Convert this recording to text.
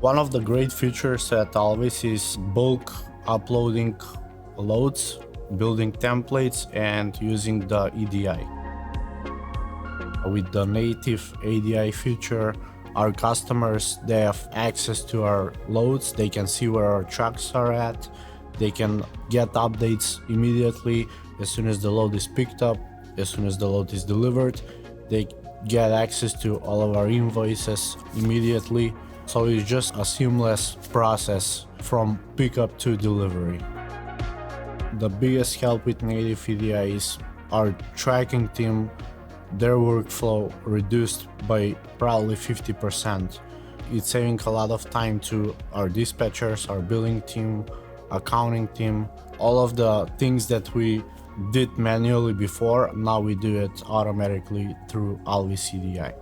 One of the great features at Alvys is bulk uploading loads, building templates, and using the EDI. With the native EDI feature, our customers, they have access to our loads, they can see where our trucks are at, they can get updates immediately as soon as the load is picked up, as soon as the load is delivered. They get access to all of our invoices immediately. So it's just a seamless process from pickup to delivery. The biggest help with native EDI is our tracking team. Their workflow reduced by probably 50%. It's saving a lot of time to our dispatchers, our billing team, accounting team. All of the things that we did manually before, now we do it automatically through Alvys EDI.